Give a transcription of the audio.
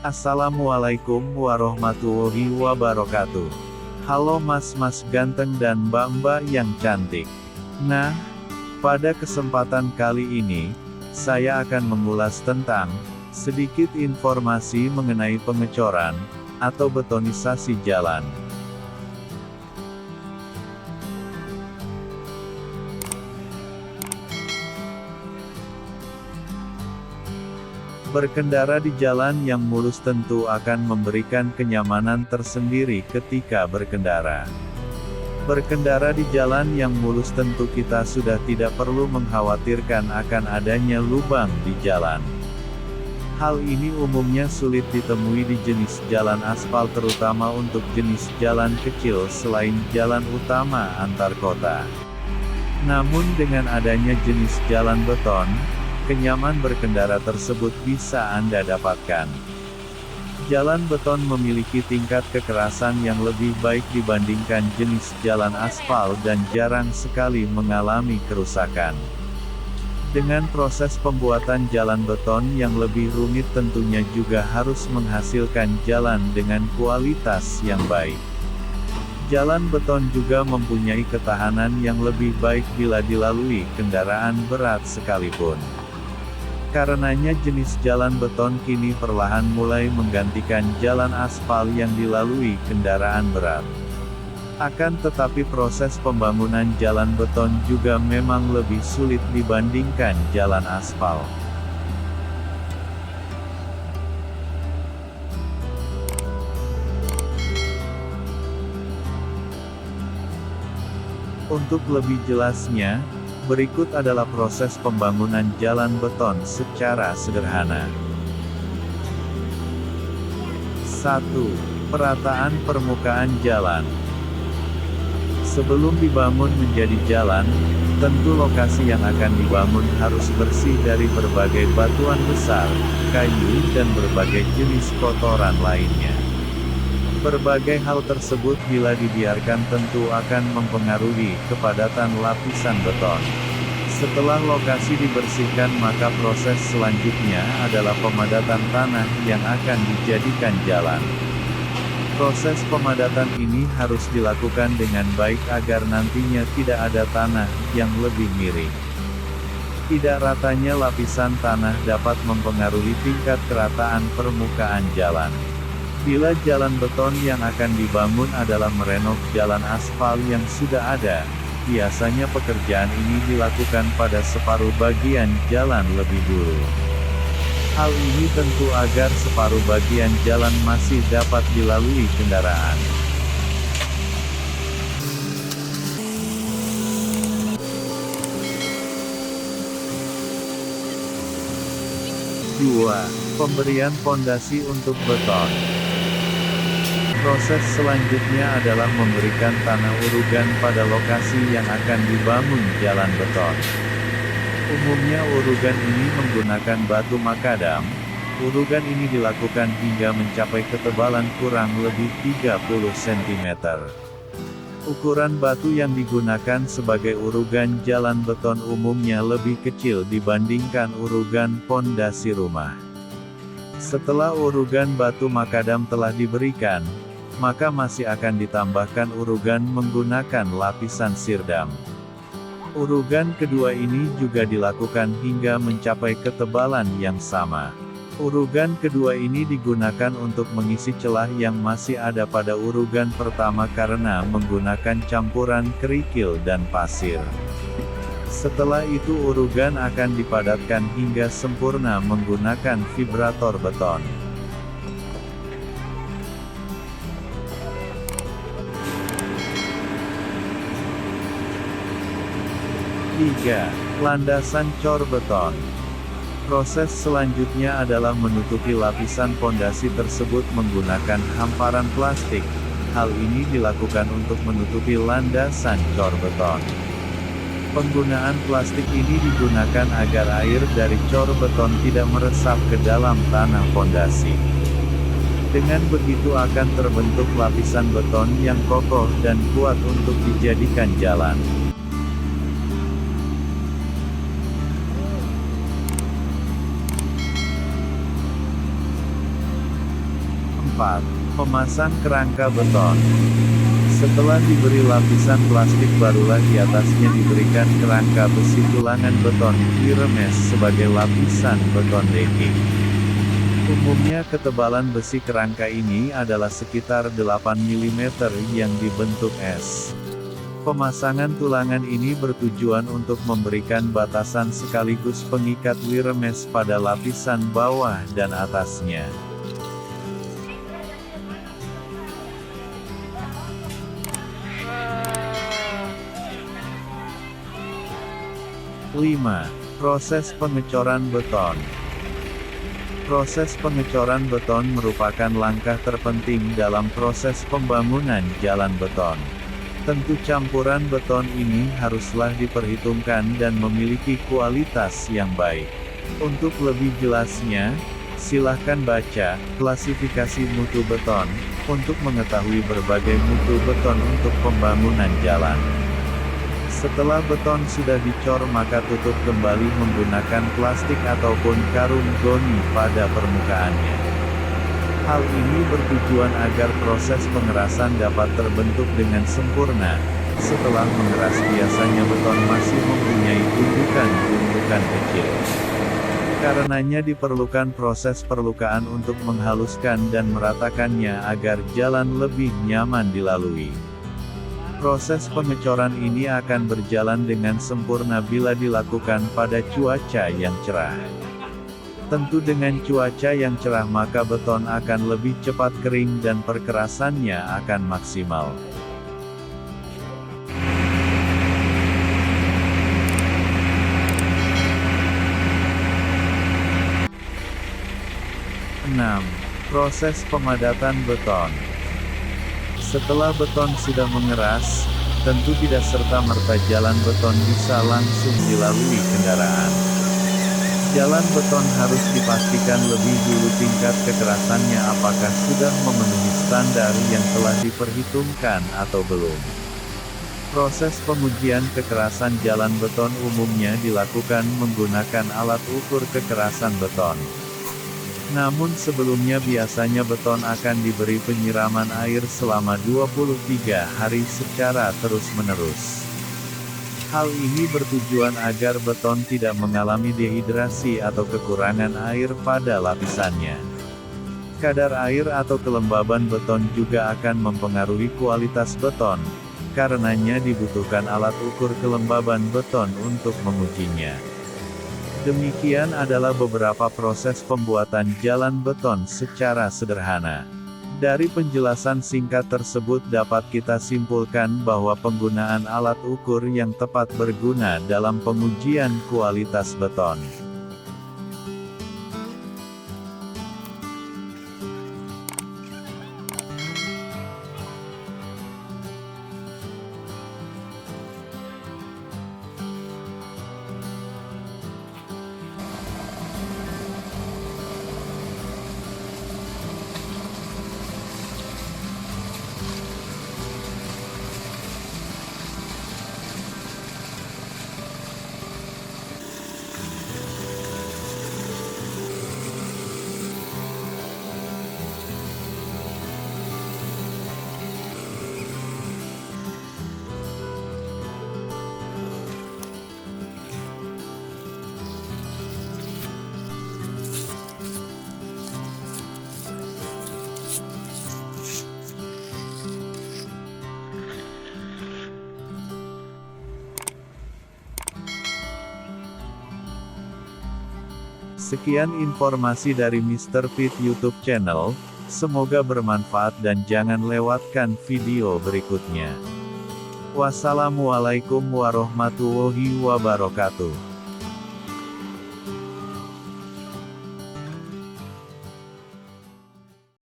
Assalamualaikum warahmatullahi wabarakatuh. Halo mas-mas ganteng dan mbak-mbak yang cantik. Nah, pada kesempatan kali ini, saya akan mengulas tentang sedikit informasi mengenai pengecoran atau betonisasi jalan. Berkendara di jalan yang mulus tentu akan memberikan kenyamanan tersendiri ketika berkendara. Berkendara di jalan yang mulus tentu kita sudah tidak perlu mengkhawatirkan akan adanya lubang di jalan. Hal ini umumnya sulit ditemui di jenis jalan aspal terutama untuk jenis jalan kecil selain jalan utama antar kota. Namun dengan adanya jenis jalan beton, kenyaman berkendara tersebut bisa Anda dapatkan. Jalan beton memiliki tingkat kekerasan yang lebih baik dibandingkan jenis jalan aspal dan jarang sekali mengalami kerusakan. Dengan proses pembuatan jalan beton yang lebih rumit tentunya juga harus menghasilkan jalan dengan kualitas yang baik. Jalan beton juga mempunyai ketahanan yang lebih baik bila dilalui kendaraan berat sekalipun. Karenanya jenis jalan beton kini perlahan mulai menggantikan jalan aspal yang dilalui kendaraan berat. Akan tetapi proses pembangunan jalan beton juga memang lebih sulit dibandingkan jalan aspal. Untuk lebih jelasnya, berikut adalah proses pembangunan jalan beton secara sederhana. 1. Perataan permukaan jalan. Sebelum dibangun menjadi jalan, tentu lokasi yang akan dibangun harus bersih dari berbagai batuan besar, kayu dan berbagai jenis kotoran lainnya. Berbagai hal tersebut bila dibiarkan tentu akan mempengaruhi kepadatan lapisan beton. Setelah lokasi dibersihkan maka proses selanjutnya adalah pemadatan tanah yang akan dijadikan jalan. Proses pemadatan ini harus dilakukan dengan baik agar nantinya tidak ada tanah yang lebih miring. Tidak ratanya lapisan tanah dapat mempengaruhi tingkat kerataan permukaan jalan. Bila jalan beton yang akan dibangun adalah merenov jalan aspal yang sudah ada, biasanya pekerjaan ini dilakukan pada separuh bagian jalan lebih dulu. Hal ini tentu agar separuh bagian jalan masih dapat dilalui kendaraan. Dua, pemberian pondasi untuk beton. Proses selanjutnya adalah memberikan tanah urugan pada lokasi yang akan dibangun jalan beton. Umumnya urugan ini menggunakan batu makadam. Urugan ini dilakukan hingga mencapai ketebalan kurang lebih 30 cm. Ukuran batu yang digunakan sebagai urugan jalan beton umumnya lebih kecil dibandingkan urugan pondasi rumah. Setelah urugan batu makadam telah diberikan, maka masih akan ditambahkan urugan menggunakan lapisan sirdam. Urugan kedua ini juga dilakukan hingga mencapai ketebalan yang sama. Urugan kedua ini digunakan untuk mengisi celah yang masih ada pada urugan pertama karena menggunakan campuran kerikil dan pasir. Setelah itu urugan akan dipadatkan hingga sempurna menggunakan vibrator beton. 3. Landasan cor beton. Proses selanjutnya adalah menutupi lapisan pondasi tersebut menggunakan hamparan plastik. Hal ini dilakukan untuk menutupi landasan cor beton. Penggunaan plastik ini digunakan agar air dari cor beton tidak meresap ke dalam tanah pondasi. Dengan begitu akan terbentuk lapisan beton yang kokoh dan kuat untuk dijadikan jalan. 4. Memasang kerangka beton. Setelah diberi lapisan plastik barulah di atasnya diberikan kerangka besi tulangan beton Wiremesh sebagai lapisan beton decking. Umumnya ketebalan besi kerangka ini adalah sekitar 8 mm yang dibentuk S. Pemasangan tulangan ini bertujuan untuk memberikan batasan sekaligus pengikat Wiremesh pada lapisan bawah dan atasnya. 5. Proses pengecoran beton. Proses pengecoran beton merupakan langkah terpenting dalam proses pembangunan jalan beton. Tentu campuran beton ini haruslah diperhitungkan dan memiliki kualitas yang baik. Untuk lebih jelasnya, silahkan baca klasifikasi mutu beton untuk mengetahui berbagai mutu beton untuk pembangunan jalan. Setelah beton sudah dicor maka tutup kembali menggunakan plastik ataupun karung goni pada permukaannya. Hal ini bertujuan agar proses pengerasan dapat terbentuk dengan sempurna. Setelah mengeras biasanya beton masih mempunyai gundukan-gundukan kecil. Karenanya diperlukan proses perlukaan untuk menghaluskan dan meratakannya agar jalan lebih nyaman dilalui. Proses pengecoran ini akan berjalan dengan sempurna bila dilakukan pada cuaca yang cerah. Tentu dengan cuaca yang cerah maka beton akan lebih cepat kering dan perkerasannya akan maksimal. Proses pemadatan beton. Setelah beton sudah mengeras, tentu tidak serta-merta jalan beton bisa langsung dilalui kendaraan. Jalan beton harus dipastikan lebih dulu tingkat kekerasannya apakah sudah memenuhi standar yang telah diperhitungkan atau belum. Proses pengujian kekerasan jalan beton umumnya dilakukan menggunakan alat ukur kekerasan beton. Namun sebelumnya biasanya beton akan diberi penyiraman air selama 23 hari secara terus-menerus. Hal ini bertujuan agar beton tidak mengalami dehidrasi atau kekurangan air pada lapisannya. Kadar air atau kelembaban beton juga akan mempengaruhi kualitas beton, karenanya dibutuhkan alat ukur kelembaban beton untuk mengujinya. Demikian adalah beberapa proses pembuatan jalan beton secara sederhana. Dari penjelasan singkat tersebut dapat kita simpulkan bahwa penggunaan alat ukur yang tepat berguna dalam pengujian kualitas beton. Sekian informasi dari Mr. Fit YouTube channel, semoga bermanfaat dan jangan lewatkan video berikutnya. Wassalamualaikum warahmatullahi wabarakatuh.